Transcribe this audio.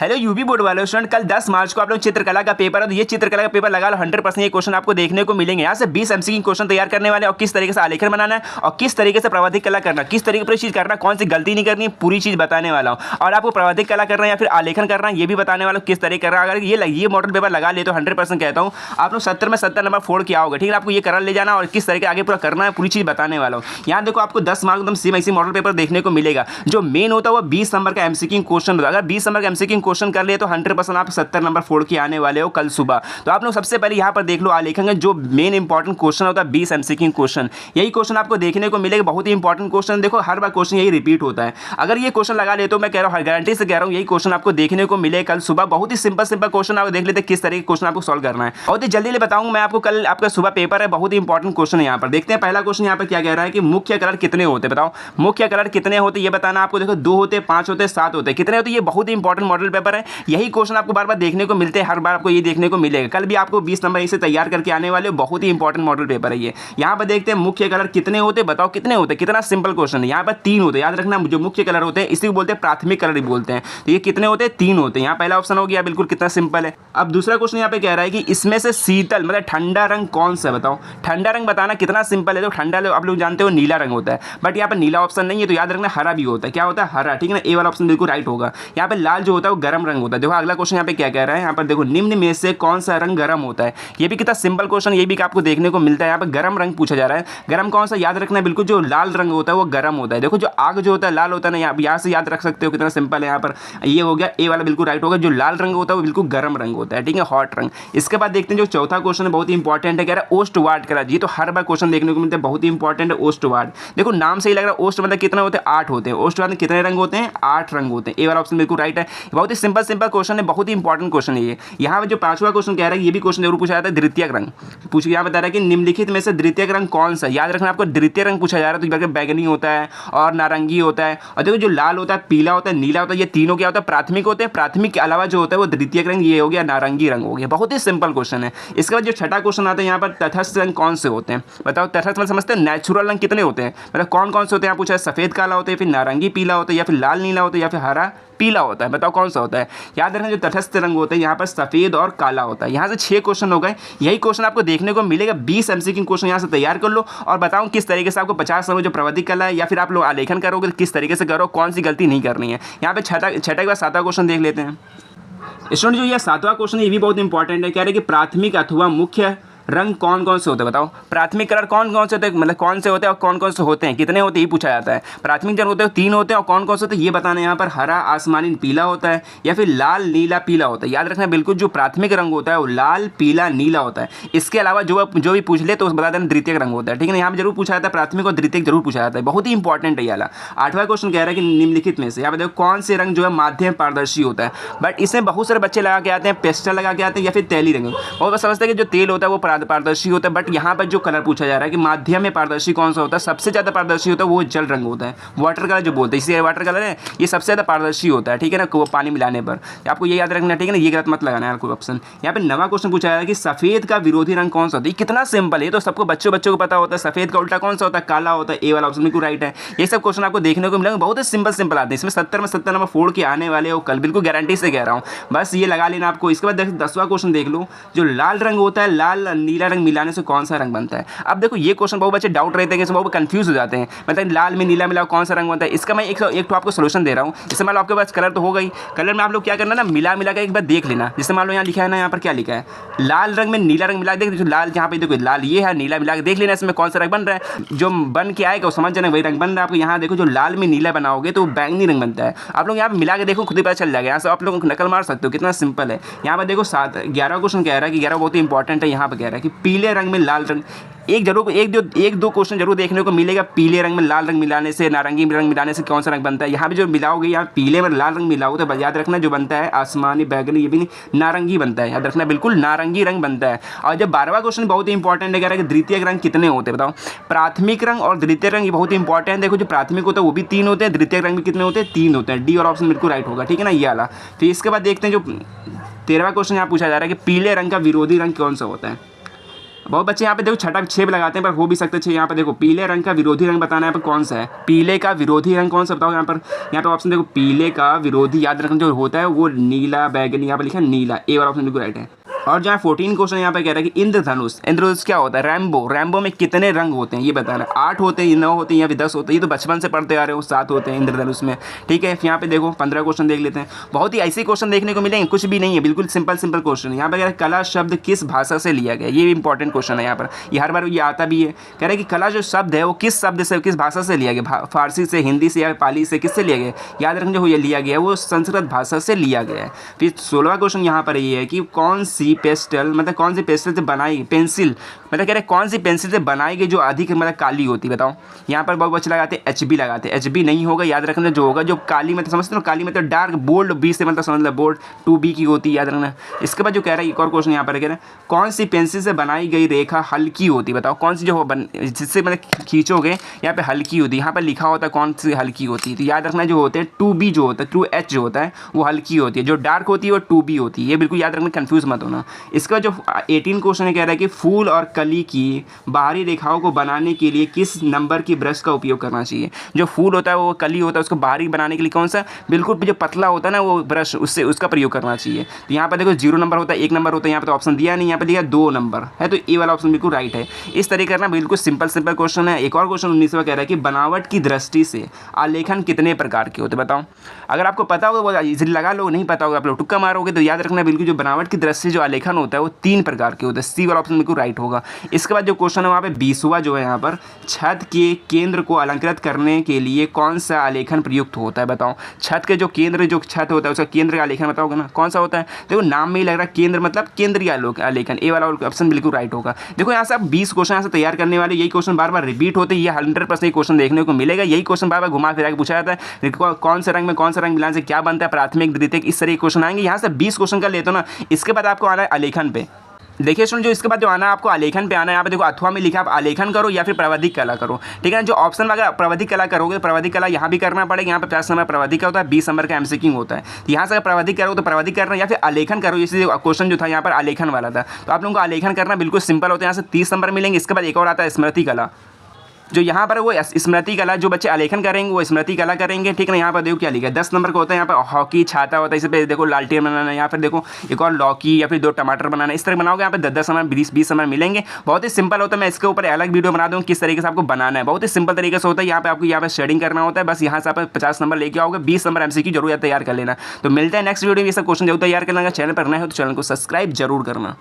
Hello UP board वाले student, कल 10 मार्च को आप लोग चित्रकला का पेपर है, तो ये चित्रकला का पेपर लगा लो 100% ये क्वेश्चन आपको देखने को मिलेंगे। यहाँ से 20 एमसीक्यू क्वेश्चन तैयार करने वाले और किस तरीके से आलेखन बनाना है और किस तरीके से प्रवादिक कला करना, किस तरीके पर चीज़ करना, कौन सी गलती नहीं करनी, पूरी चीज़ बताने वाला हूँ। और आपको प्रवादिक कला करना है या फिर आलेखन करना है ये भी बताने वाला हूँ किस तरीके करना। अगर ये मॉडल पेपर लगा ले तो 100% कहता हूँ आप लोग 70 में 70 नंबर फोड़ किया होगा। ठीक है, आपको ये करा ले जाना और किस तरीके आगे पूरा करना है पूरी चीज़ बताने वाला हूँ। यहाँ देखो आपको 10 मार्क एकदम सेम ऐसी मॉडल पेपर देखने को मिलेगा। जो मेन होता है वो 20 नंबर का एमसीक्यू क्वेश्चन होता है। अगर 20 नंबर का एमसीक्यू क्वेश्चन कर लिए तो 100% आप 70 नंबर फोड़ के आने वाले हो कल सुबह। तो आप लोग सबसे पहले यहाँ पर देख लो आलेखन का जो मेन इंपॉर्टेंट क्वेश्चन होता है 20 एमसीक्यू क्वेश्चन, यही क्वेश्चन आपको देखने को मिलेगा। बहुत ही इंपॉर्टेंट क्वेश्चन, देखो हर बार क्वेश्चन यही रिपीट होता है। अगर ये क्वेश्चन लगा ले तो मैं कह रहा हूँ गारंटी से कह रहा हूँ यही क्वेश्चन आपको देखने को मिले कल सुबह। बहुत ही सिंपल क्वेश्चन आप देख लेते किस तरीके क्वेश्चन आपको सॉल्व करना है। बहुत ही जल्दी बताऊंगा मैं आपको, कल आपका सुबह पेपर है, बहुत ही इंपॉर्टेंट क्वेश्चन है। यहाँ पर देखते हैं पहला क्वेश्चन यहाँ पर क्या कह रहा है कि मुख्य कलर कितने होते हैं, बताओ मुख्य कलर कितने होते ये बताना आपको। देखो 2 होते, 5 होते, 7 होते, कितने होते, ये बहुत ही इंपॉर्टेंट मॉडल पेपर है। यही क्वेश्चन आपको बार बार देखने को मिलते हैं, हर बार आपको ये देखने को मिलेगा। कल भी आपको 20 नंबर इसे तैयार करके आने वाले, बहुत ही इंपॉर्टेंट मॉडल पेपर है ये। यहाँ पर देखते हैं मुख्य कलर कितने होते, बताओ कितने होते, कितना सिंपल क्वेश्चन है। यहाँ पर 3 होते, याद रखना जो मुख्य कलर होते हैं इसी को बोलते हैं प्राथमिक कलर ही बोलते हैं। तो ये कितने होते हैं, 3 होते हैं। यहाँ पहला ऑप्शन हो गया, बिल्कुल कितना सिंपल है। अब दूसरा क्वेश्चन यहाँ पे कह रहा है कि इसमें से शीतल मतलब ठंडा रंग कौन सा है, बताओ ठंडा रंग बताना, कितना सिंपल है। तो ठंडा आप लोग जानते हो नीला रंग होता है, बट यहाँ पर नीला ऑप्शन नहीं है तो याद रखना हरा भी होता है। क्या होता है, हरा। ठीक है ना, ए वाला ऑप्शन बिल्कुल राइट होगा। यहाँ पे लाल जो होता है वो गर्म रंग होता है। देखो अगला क्वेश्चन यहाँ पे क्या कह रहा है, यहाँ पर देखो निम्न में से कौन सा रंग गर्म होता है। ये भी कितना सिंपल क्वेश्चन, ये भी आपको देखने को मिलता है। यहाँ पर गर्म रंग पूछा जा रहा है, गर्म कौन सा, याद रखना बिल्कुल जो लाल रंग होता है वो गर्म होता है। देखो जो आग जो होता है लाल होता है ना, यहाँ से याद रख सकते हो कितना सिंपल है। यहाँ पर ये हो गया, ए वाला बिल्कुल राइट होगा। जो लाल रंग होता है वो बिल्कुल गर्म रंग होता है। ठीक है, हॉट रंग। इसके बाद देखते हैं जो चौथा क्वेश्चन है, बहुत ही इंपॉर्टेंट है, कह रहा है ओस्ट वार्ड कलर। ये तो हर बार क्वेश्चन देखने को मिलता है, बहुत ही इंपॉर्टेंट है ओस्ट वार्ड। देखो नाम से ही लग रहा है ओस्ट मतलब कितने होते हैं, 8 होते हैं। ओस्ट वार्ड में कितने रंग होते हैं, 8 रंग होते हैं। ए वाला ऑप्शन बिल्कुल राइट है। बहुत ही सिंपल क्वेश्चन है, बहुत ही इंपॉर्टेंट क्वेश्चन है ये। यहाँ पर जो 5वां क्वेश्चन कह रहा है, ये भी क्वेश्चन जरूर पूछा जाता है, द्वितीयक रंग पूछ यहाँ बता रहा है कि निम्नलिखित में से द्वितीयक रंग कौन सा। याद रखना आपको द्वितीय रंग पूछा जा रहा है तो बैगनी होता है और नारंगी होता है। और देखो जो लाल होता है, पीला होता है, नीला होता है, ये तीनों क्या होता है, प्राथमिक होते हैं। प्राथमिक के अलावा जो होता है वो द्वितीयक रंग, ये हो गया नारंगी रंग हो गया। बहुत ही सिंपल क्वेश्चन है। इसके बाद जो छठा क्वेश्चन आता है यहाँ पर तटस्थ रंग कौन से होते हैं, बताओ तटस्थ मतलब समझते हैं नेचुरल रंग कितने होते हैं, मतलब कौन कौन से होते हैं। पूछा है सफेद काला होता है, फिर नारंगी पीला होता है, या फिर लाल नीला होता है, या फिर हरा पीला होता है। बताओ कौन सा होता है। याद रखना जो तटस्थ रंग होते हैं यहाँ पर सफेद और काला होता है। यहाँ से 6 क्वेश्चन हो गए, यही क्वेश्चन आपको देखने को मिलेगा। 20 एमसीक्यू क्वेश्चन यहाँ से तैयार कर लो और बताऊं किस तरीके से आपको 50 नंबर जो प्रवादिक कला है या फिर आप लोग आलेखन करोगे तो किस तरीके से करो, कौन सी गलती नहीं करनी है। यहाँ पे छठा के बाद 7वां क्वेश्चन देख लेते हैं स्टूडेंट। जो यह 7वां क्वेश्चन है ये भी बहुत इंपॉर्टेंट है। कह रहे हैं कि प्राथमिक अथवा मुख्य रंग कौन कौन से होते हैं, बताओ प्राथमिक कलर कौन कौन से होते हैं, मतलब कौन से होते हैं और कौन कौन से होते हैं, कितने होते हैं ये पूछा जाता है। प्राथमिक जो होते हैं 3 होते हैं और कौन कौन से होते हैं ये बताना है। यहाँ पर हरा आसमानी पीला होता है या फिर लाल नीला पीला होता है। याद रखना बिल्कुल जो प्राथमिक रंग होता है वो लाल पीला नीला होता है। इसके अलावा जो भी पूछ ले तो बता देना द्वितीयक रंग होता है। ठीक है ना, यहाँ पर जरूर पूछा जाता है प्राथमिक और द्वितीयक जरूर पूछा जाता है, बहुत ही इंपॉर्टेंट है। वाला 8वां क्वेश्चन कह रहा है कि निम्नलिखित में से यहाँ पर देखो कौन से रंग जो है माध्यम पारदर्शी होता है। बट इसमें बहुत सारे बच्चे लगा के आते हैं, पेस्टल लगा के आते हैं या फिर तैली रंग। बहुत समझते हैं कि जो तेल होता है वो पारदर्शी होता है, बट यहाँ पर जो कलर पूछा जा रहा है कि माध्यम में पारदर्शी कौन सा होता है, सबसे ज़्यादा पारदर्शी होता है वो जल रंग होता है, वाटर कलर जो बोलते हैं। इसलिए वाटर कलर है ये सबसे ज़्यादा पारदर्शी होता है। ठीक है ना, वो पानी मिलाने पर आपको ये याद रखना। ठीक है ना, ये गलत मत लगाना है कोई ऑप्शन। यहाँ पे 9वां क्वेश्चन पूछा जा रहा है कि सफ़ेद का विरोधी रंग कौन सा होता है। कितना सिंपल है, तो सबको बच्चों को पता होता है। सफ़ेद का उल्टा कौन सा होता है, काला होता है। ए वाला ऑप्शन बिल्कुल राइट है। ये सब क्वेश्चन आपको देखने को मिलेंगे, बहुत ही सिंपल आते हैं। इसमें 70 में 70 नंबर फोड़ के आने वाले हो कल, बिल्कुल गारंटी से कह रहा हूँ, बस ये लगा लेना आपको। इसके बाद 10वां क्वेश्चन देख लो, जो लाल रंग होता है, लाल नीला रंग मिलाने से कौन सा रंग बनता है। अब देखो ये क्वेश्चन बहुत बच्चे डाउट रहते हैं कि बहुत कंफ्यूज हो जाते हैं, मतलब लाल में नीला मिला कौन सा रंग बनता है। इसका मैं एक तो आपको सोल्यूशन दे रहा हूँ। जैसे मान लो आपके पास कलर तो हो गई, कलर में आप लोग क्या करना ना, मिला के एक बार देख लेना। जैसे मान लो यहाँ लिखा है ना, यहाँ पर क्या लिखा है, लाल रंग में नीला रंग मिला, देख लाल यहाँ पे देखो लाल ये है, नीला मिला के देख लेना इसमें कौन सा रंग बन रहा है। जो बन के आएगा वो समझ जाना वही रंग बन रहा है। आपको यहाँ देखो जो लाल में नीला बनाओगे तो बैंगनी रंग बनता है। आप लोग यहाँ पर मिला के देखो, खुद ही पता चल जाएगा। यहाँ से आप लोग नकल मार सकते हो, कितना सिंपल है। यहाँ पर देखो 11वां क्वेश्चन कह रहा है कि 11 बहुत ही इंपॉर्टेंट है। यहाँ पर कह रहा है कि पीले रंग में लाल रंग, एक दो क्वेश्चन जरूर देखने को मिलेगा। पीले रंग में लाल रंग मिलाने से, नारंगी रंग मिलाने से कौन सा रंग बनता है। यहाँ पे जो मिलाओगे, यहाँ पीले में लाल रंग मिलाओगे तो याद रखना जो बनता है आसमानी बैगनी, ये भी नहीं नारंगी बनता है। याद रखना बिल्कुल नारंगी रंग बनता है। और जब 12वां क्वेश्चन बहुत ही इंपॉर्टेंट है, कह रहा है कि द्वितीयक रंग कितने होते हैं, बताओ प्राथमिक रंग और द्वितीय रंग, ये बहुत इंपॉर्टेंट है। देखो जो प्राथमिक होता है वो भी 3 होते हैं, द्वितीय रंग भी कितने होते हैं, 3 होते हैं। डी और ऑप्शन बिल्कुल राइट होगा। ठीक है ना, ये वाला। फिर इसके बाद देखते हैं जो 13वां क्वेश्चन यहाँ पूछा जा रहा है कि पीले रंग का विरोधी रंग कौन सा होता है। बहुत बच्चे यहाँ पे देखो छठा 6 पे लगाते हैं, पर हो भी सकते हैं। यहाँ पे देखो पीले रंग का विरोधी रंग बताना है, यहाँ पर कौन सा है पीले का विरोधी रंग, कौन सा बताओ। यहाँ पे ऑप्शन देखो पीले का विरोधी, याद रखना जो होता है वो नीला बैगनी, यहाँ पर लिखा है नीला, ए वाला ऑप्शन बिल्कुल राइट है। और जहाँ 14 क्वेश्चन यहाँ पे कह रहा है कि इंद्रधनुष, इंद्रधनुष क्या होता है, रैम्बो, रैम्बो में कितने रंग होते हैं ये बताना है। 8 होते हैं, 9 होते हैं या फिर 10 होते हैं, ये तो बचपन से पढ़ते आ रहे हो, 7 होते हैं इंद्रधनुष में, ठीक है। यहाँ पे देखो 15 क्वेश्चन देख लेते हैं। बहुत ही ऐसे क्वेश्चन देखने को मिलेंगे, कुछ भी नहीं है, बिल्कुल सिंपल क्वेश्चन। यहाँ पे कह रहा है कला शब्द किस भाषा से लिया गया, ये भी इंपॉर्टेंट क्वेश्चन है। यहाँ पर ये हर बार ये आता भी है, कह रहा है कि कला जो शब्द है वो किस शब्द से, किस भाषा से लिया गया, फारसी से, हिंदी से या पाली से, किससे लिया गया। याद रखना जो ये लिया गया है वो संस्कृत भाषा से लिया गया है। फिर 16वां क्वेश्चन यहाँ पर ये है कि कौन सी पेस्टल, मतलब कौन सी पेंसिल से बनाई, पेंसिल मतलब कह रहे कौन सी पेंसिल से बनाई गई जो अधिक मतलब काली होती है, बताओ। यहाँ पर बहुत बच्चे लगाते हैं HB लगाते हैं, HB नहीं होगा, याद रखना जो होगा जो काली मतलब समझते हो, काली मतलब डार्क बोल्ड, B से मतलब समझ लो बोल्ड, 2B की होती है, याद रखना। इसके बाद जो कह रहा है एक और क्वेश्चन यहाँ पर कह रहा है कौन सी पेंसिल से बनाई गई रेखा हल्की होती है, बताओ कौन सी जो जिससे मतलब खींचोगे यहाँ पे हल्की होती है। यहाँ पर लिखा होता है कौन सी हल्की होती है, तो याद रखना जो होते हैं 2B जो होता है, 2H जो होता है वो हल्की होती है, जो डार्क होती है वो 2B होती है, ये बिल्कुल याद रखना, कंफ्यूज मत होना। इसका जो 18 क्वेश्चन कह रहा है कि फूल और कली की बाहरी रेखाओं को बनाने के लिए किस नंबर की ब्रश का उपयोग करना चाहिए। जो फूल होता है वो कली होता है, उसको बाहरी बनाने के लिए कौन सा, बिल्कुल जो पतला होता है ना वो ब्रश, उससे उसका प्रयोग करना चाहिए। तो यहाँ पर देखो 0 नंबर होता है, 1 नंबर होता है, यहाँ पर तो ऑप्शन दिया नहीं, यहाँ पर दिया 2 नंबर है, तो ए वाला ऑप्शन बिल्कुल राइट है। इस तरीके का बिल्कुल सिंपल क्वेश्चन है। एक और क्वेश्चन 19वां कह रहा है कि बनावट की दृष्टि से आलेखन कितने प्रकार के होते हैं, बताओ। अगर आपको पता होगा वो इजीली लगा लो, नहीं पता होगा आप लोग तुक्का मारोगे, तो याद रखना बिल्कुल जो बनावट की दृष्टि से जो आलेखन होता है वो 3 प्रकार के होते हैं, सी वाला ऑप्शन बिल्कुल राइट होगा। इसके बाद जो क्वेश्चन है वहाँ पे 20वां जो है यहाँ पर छत के केंद्र को अलंकृत करने के लिए कौन सा आलेखन प्रयुक्त होता है, बताओ। छत के जो केंद्र, जो छत होता है उसका केंद्र का आलेखन बताओगे ना कौन सा होता है। देखो नाम में ही लग रहा है केंद्र मतलब केंद्रीय आलेखन, ए वाला ऑप्शन बिल्कुल राइट होगा। देखो यहाँ से आप 20 क्वेश्चन यहाँ से तैयार करने वाले, यही क्वेश्चन बार बार रिपीट होते हैं, ये 100% क्वेश्चन देखने को मिलेगा। यही क्वेश्चन बार बार घुमा फिरा के पूछा जाता है, कौन से रंग में कौन सा रंग मिलाने से क्या बनता है, प्राथमिक द्वितीयक, इस तरह के क्वेश्चन आएंगे। यहाँ से 20 क्वेश्चन का लेते हो ना, इसके बाद आपको आना है आलेखन पे। देखिए सुन, जो इसके बाद जो आना है आपको आलेखन पे आना है। यहाँ पे देखो अथवा में लिखा आप आलेखन करो या फिर प्रावधिक कला करो, ठीक है ना। जो ऑप्शन में अगर प्रावधिक कला करोगे तो प्रावधिक कला यहाँ भी करना पड़ेगा। यहाँ पे 50 नंबर प्रावधिक का होता है, 20 नंबर का MCQ होता है। तो यहाँ से अगर प्रावधिक करो तो प्रावधिक करना, या फिर आलेखन करो, जैसे क्वेश्चन जो था यहाँ पर आलेखन वाला था, तो आप लोगों को आलेखन करना बिल्कुल सिंपल होता है। यहाँ से 30 नंबर मिलेंगे। इसके बाद एक और आता है स्मृति कला, जो यहाँ पर वो स्मृति कला, जो बच्चे आलेखन करेंगे वो स्मृति कला करेंगे, ठीक है ना। यहाँ पर देखो क्या लिखा है, 10 नंबर का होता है। यहाँ पर हॉकी छाता होता है, इस पर देखो लालटेन बनाना, यहाँ पर देखो एक और लौकी या फिर 2 टमाटर बनाना, इस तरह बनाओगे। यहाँ पे 10 नंबर 20 नंबर मिलेंगे। बहुत ही सिंपल होता है, मैं इसके ऊपर अलग वीडियो बना दूँ किस तरीके से आपको बनाना है। बहुत ही सिंपल तरीके से होता है। यहाँ पे आपको यहाँ पर शेडिंग करना होता है, बस यहाँ से आप 50 नंबर लेके आओगे, 20 नंबर MCQ जरूर तैयार कर लेना। तो मिलता है नेक्स्ट वीडियो में, ये सब क्वेश्चन जरूर तैयार करना। चैनल पर नए हो तो चैनल को सब्सक्राइब जरूर करना।